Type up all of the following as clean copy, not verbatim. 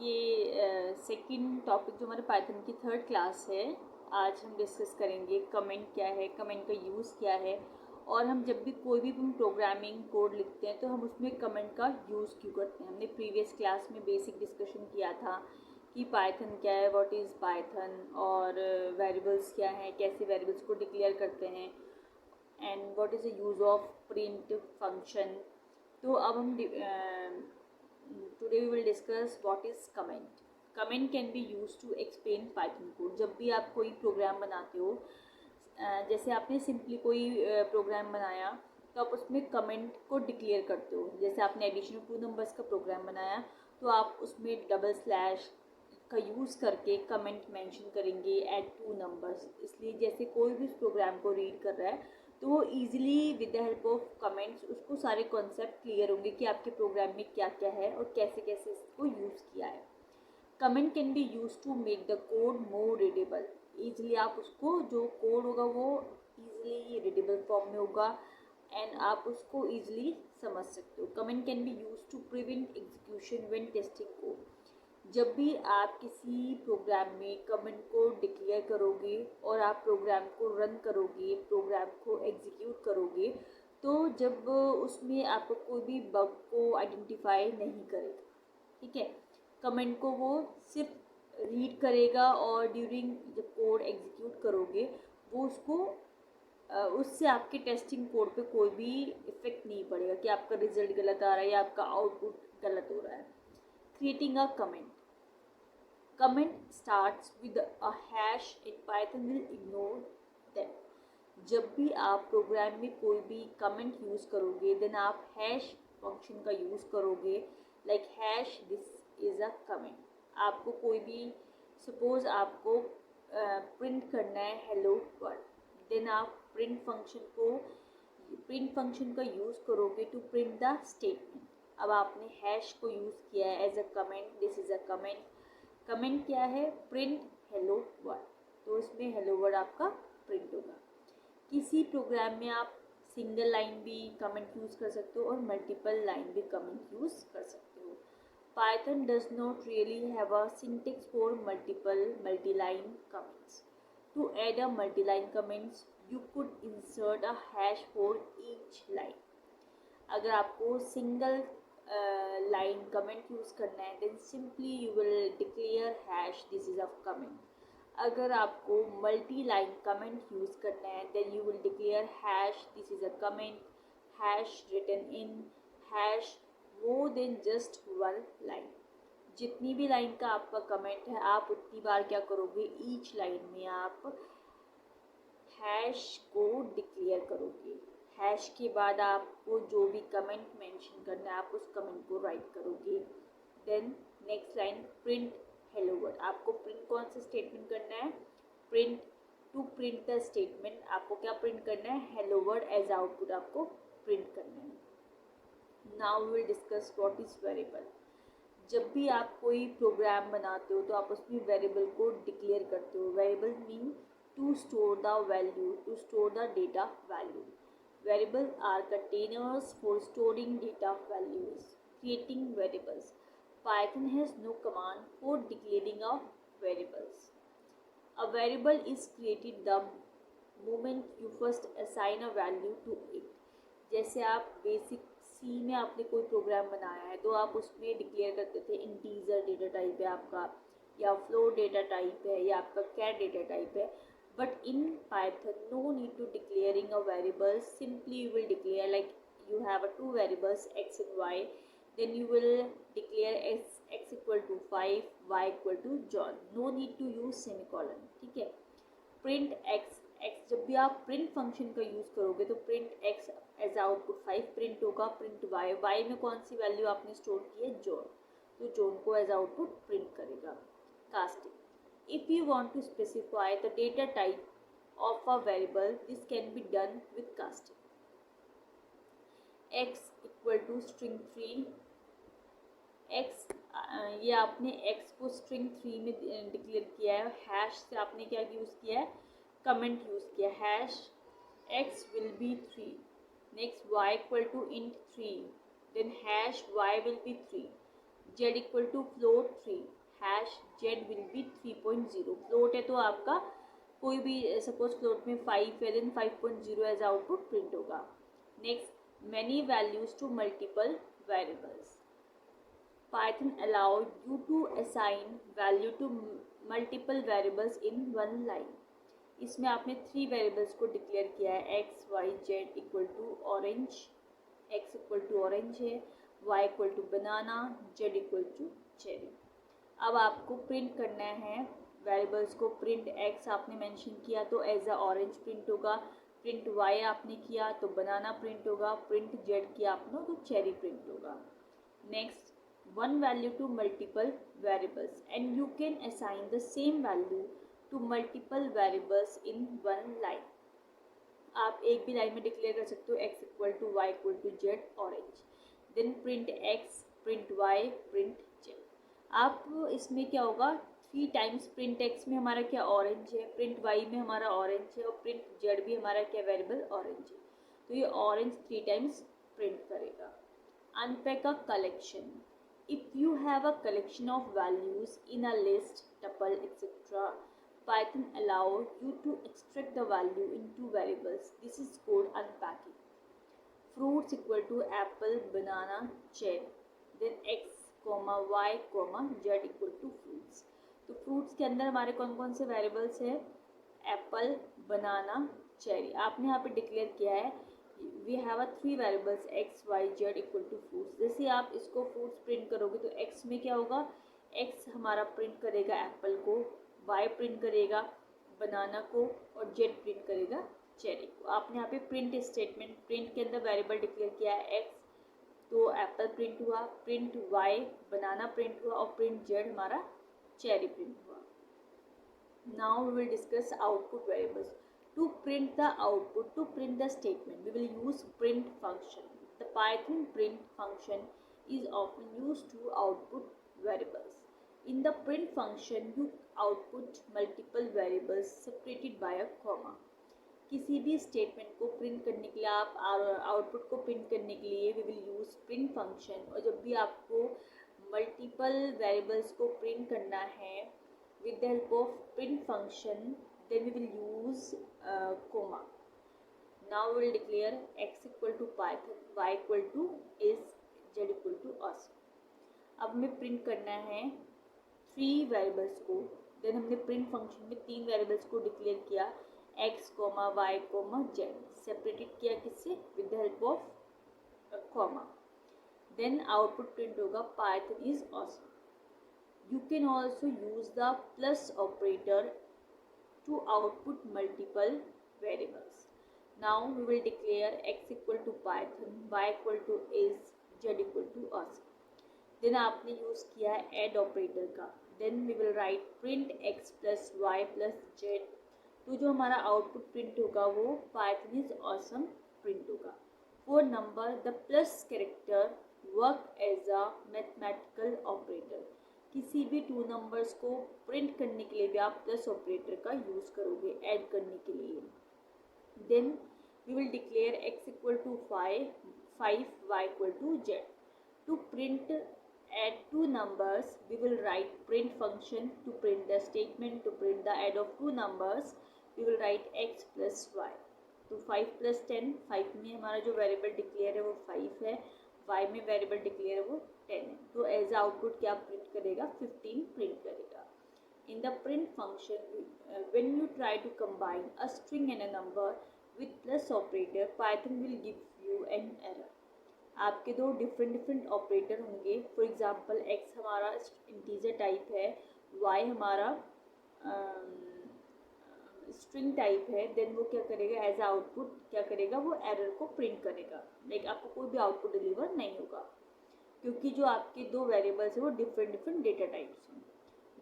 ये second topic जो हमारे पाइथन की थर्ड क्लास है। आज हम डिस्कस करेंगे कमेंट क्या है, कमेंट का यूज़ क्या है, और हम जब भी कोई भी हम प्रोग्रामिंग कोड लिखते हैं तो हम उसमें कमेंट का यूज़ क्यों करते हैं। हमने प्रीवियस क्लास में बेसिक डिस्कशन किया था कि पाइथन क्या है, व्हाट इज़ पाइथन, और वेरिएबल्स क्या हैं, कैसे वेरिएबल्स को डिक्लेयर करते हैं, and what is the use of print function. तो अब हम today we will discuss what is comment. Comment can be used to explain Python code. जब भी आप कोई प्रोग्राम बनाते हो, जैसे आपने सिंपली कोई प्रोग्राम बनाया तो आप उसमें कमेंट को डिक्लेयर करते हो। जैसे आपने एडिशन ऑफ 2 नंबर्स का प्रोग्राम बनाया तो आप उसमें डबल स्लैश का यूज़ करके कमेंट मेंशन करेंगे एट 2 नंबर्स। इसलिए जैसे कोई भी उस प्रोग्राम को रीड कर रहा है तो वो easily with the help of comments उसको सारे कॉन्सेप्ट क्लियर होंगे कि आपके प्रोग्राम में क्या क्या है और कैसे कैसे इसको यूज़ किया है। Comment can be use to make the code more readable. Easily आप उसको जो कोड होगा वो ईजिली रीडेबल फॉर्म में होगा एंड आप उसको ईजिली समझ सकते हो। Comment can be use to prevent execution when testing code. जब भी आप किसी प्रोग्राम में कमेंट को डिक्लेयर करोगे और आप प्रोग्राम को रन करोगे, प्रोग्राम को एग्जीक्यूट करोगे, तो जब उसमें आपको कोई भी बग को आइडेंटिफाई नहीं करेगा, ठीक है। कमेंट को वो सिर्फ रीड करेगा और ड्यूरिंग जब कोड एग्जीक्यूट करोगे वो उसको उससे आपके टेस्टिंग कोड पे कोई भी इफेक्ट नहीं पड़ेगा कि आपका रिजल्ट गलत आ रहा है या आपका आउटपुट गलत हो रहा है। Creating a comment. Comment starts with a hash in Python will ignore them. जब भी आप प्रोग्राम में कोई भी कमेंट यूज़ करोगे देन आप हैश फंक्शन का यूज़ करोगे, like hash this is a comment. आपको कोई भी सपोज आपको प्रिंट करना है हेलो वर्ल्ड, देन आप प्रिंट फंक्शन का यूज़ करोगे टू प्रिंट द स्टेटमेंट। अब आपने हैश को यूज़ किया है as a comment, this is a comment. Comment क्या है? प्रिंट हेलो वर्ल्ड, तो इसमें हेलो वर्ल्ड आपका प्रिंट होगा। किसी प्रोग्राम में आप सिंगल लाइन भी कमेंट यूज़ कर सकते हो और मल्टीपल लाइन भी कमेंट यूज़ कर सकते हो। Python does not really have a syntax for multi-line comments. To add a multi-line comments, you could insert a hash for each line. अगर आपको सिंगल लाइन कमेंट यूज़ करना है then simply you will declare hash this is a comment. अगर आपको multi line comment use करना है then you will declare hash this is a comment, hash written in, hash more than just one line. जितनी भी line का आपका comment है आप उतनी बार क्या करोगे, ईच लाइन में आप हैश को डिक्लेयर करोगे। हैश के बाद आपको जो भी कमेंट मेंशन करना है आप उस कमेंट को राइट करोगे। Then next line print hello world. आपको प्रिंट कौन सा स्टेटमेंट करना है? Print to print the statement आपको क्या प्रिंट करना है? हेलो वर्ल्ड एज आउटपुट आपको प्रिंट करना है। Now we will discuss what is variable. जब भी आप कोई प्रोग्राम बनाते हो तो आप उसमें वेरिएबल को डिक्लेयर करते हो। Variable mean to store the value, to store the data value. Variables are containers for storing data values. Creating variables. Python has no command for declaring a variables. A variable is created the moment you first assign a value to it. जैसे आप basic सी में आपने कोई programme बनाया है तो आप उसमें डिक्लेयर करते थे इंटीजर डेटा टाइप है आपका, या फ्लोट डेटा टाइप है, या आपका कैर डेटा टाइप है। But in Python, no need to declaring a variable. Simply you will declare like you have a two variables x and y. Then you will declare x equal to 5, y equal to John. No need to use semicolon. ठीक है। Print x जब भी आप print function का use करोगे तो print x as output 5 print होगा। Print y में कौन सी वैल्यू आपने स्टोर की है? जॉन, तो जॉन को एज आउटपुट प्रिंट करेगा। Casting. If you want to specify the data type of a variable, this can be done with casting. X equal to string 3. X ये आपने x को string 3 में declare किया है। Hash से आपने क्या यूज़ किया है? कमेंट यूज़ किया। Hash x will be 3. Next y equal to int 3. Then hash y will be 3. z equal to float 3, hash z will be 3.0। Float है तो आपका कोई भी सपोज फ्लोट में 5 है, देन 5.0 एज आउटपुट प्रिंट होगा। Next, many values to multiple variables. Python allow you to assign value to multiple variables in one line। इसमें आपने 3 वेरिएबल्स को डिक्लेयर किया है, X Y Z equal to orange, X equal to orange है, Y equal to banana, Z equal to cherry. अब आपको print करना है वेरिएबल्स को। प्रिंट एक्स आपने मेंशन किया तो एज अ ऑरेंज प्रिंट होगा, प्रिंट वाई आपने किया तो बनाना प्रिंट होगा, प्रिंट जेड किया आपने तो चेरी प्रिंट होगा। Next, one value to multiple variables and you can assign the same value to multiple variables in one line। आप एक भी लाइन में डिक्लेयर कर सकते हो x equal to Y equal to Z orange, then print x, print y, print z। आप इसमें क्या होगा, 3 टाइम्स प्रिंट x में हमारा क्या ऑरेंज है, प्रिंट y में हमारा ऑरेंज है और प्रिंट z भी हमारा क्या वेरिएबल ऑरेंज है, तो ये ऑरेंज 3 टाइम्स प्रिंट करेगा। Unpack a collection. If you have a collection of values in a list, tuple, etc., Python allows you to extract the value into variables. This is called unpacking। Fruits equal to apple, banana, cherry, then x, y, z equal to fruits। तो fruits के अंदर हमारे कौन कौन से variables है, Apple, बनाना, cherry. आपने यहाँ पे डिक्लेयर किया है we have a 3 variables X Y Z equal to fruits. जैसे आप इसको फ्रूट्स प्रिंट करोगे तो एक्स में क्या होगा, एक्स हमारा प्रिंट करेगा एप्पल को, वाई प्रिंट करेगा बनाना को और जेड प्रिंट करेगा चेरी को। आपने यहाँ पे प्रिंट स्टेटमेंट, प्रिंट के अंदर वेरिएबल डिक्लेयर किया है एक्स, तो एप्पल प्रिंट हुआ, प्रिंट वाई बनाना प्रिंट हुआ और प्रिंट जेड हमारा चेरी प्रिंट हुआ। Now we will discuss output variables. To print the output, to print the statement, we will use print function। The Python print function is often used to output variables। In the print function, you output multiple variables separated by a comma। किसी भी statement को print करने के लिए, आप output को print करने के लिए we will use print function. और जब भी आपको मल्टीपल वेरिएबल्स को प्रिंट करना है with the help of print function, then we will use comma। Now we will declare x equal to Python, y equal to is, z equal to us। अब हमें print करना है 3 variables को, then हमने print function में 3 variables को declare किया x, y, z, separated किया किससे, with the help of comma. Then output print होगा Python is awesome। You can also use the plus operator to output multiple variables। Now we will declare x equal to Python, y equal to is, z equal to us। then आपने use किया है add operator का। then we will write print x plus y plus z। तो जो हमारा output print होगा वो Python is awesome print होगा। for number, the plus character work as a mathematical operator। किसी भी 2 नंबर्स को प्रिंट करने के लिए भी आप प्लस ऑपरेटर का यूज़ करोगे ऐड करने के लिए। Then we will declare x equal to 5, y equal to z। To print add 2 numbers, we will write print function to print the statement, to print the add of 2 numbers, we will write x plus y। तो 5 plus 10, 5 में हमारा जो variable declare है वो 5 है, y में variable declare है वो 10 है। तो एज आउटपुट क्या प्रिंट करेगा, 15 प्रिंट करेगा। In the print function when you try to combine a string and a number with plus operator, Python will give you an error. आपके 2 डिफरेंट ऑपरेटर होंगे। For example x हमारा integer type है, y हमारा string type है, देन वो क्या करेगा एज आउटपुट क्या करेगा, वो एरर को प्रिंट करेगा। लाइक आपको कोई भी आउटपुट डिलीवर नहीं होगा क्योंकि जो आपके 2 वेरिएबल्स है वो डिफरेंट डेटा टाइप्स हैं।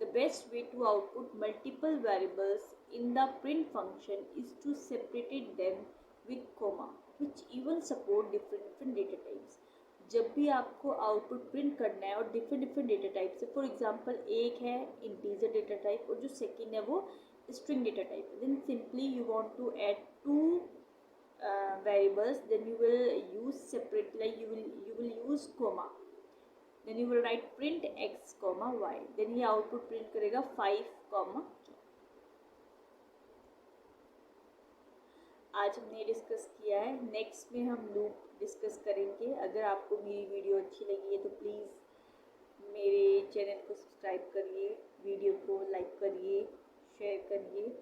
The best way to output multiple variables in the print function is to separated them with comma which even support different data types. जब भी आपको आउटपुट प्रिंट करना है और डिफरेंट डेटा टाइप्स है, for example एक है इंटीजर डेटा टाइप और जो सेकंड है वो string data type, then simply you want to add 2 variables, then you will use separate, like you will use comma then you will write print x, y, देन ये output print करेगा 5, आज हमने discuss किया है। Next में हम loop discuss करेंगे। अगर आपको मेरी वीडियो अच्छी लगी है तो प्लीज़ मेरे चैनल को सब्सक्राइब करिए, वीडियो को लाइक करिए, शेयर करिए,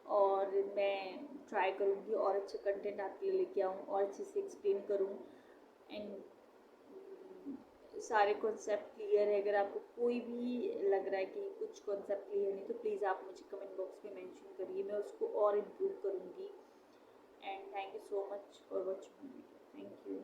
और मैं ट्राई करूँगी और अच्छा कंटेंट आपके लिए लेके आऊँ और अच्छे से एक्सप्लेन करूँ। एंड सारे कॉन्सेप्ट क्लियर है। अगर आपको कोई भी लग रहा है कि कुछ कॉन्सेप्ट क्लियर नहीं तो प्लीज़ आप मुझे कमेंट बॉक्स में मेंशन करिए, मैं उसको और इम्प्रूव करूँगी। And thank you so much for watching my video. Thank you.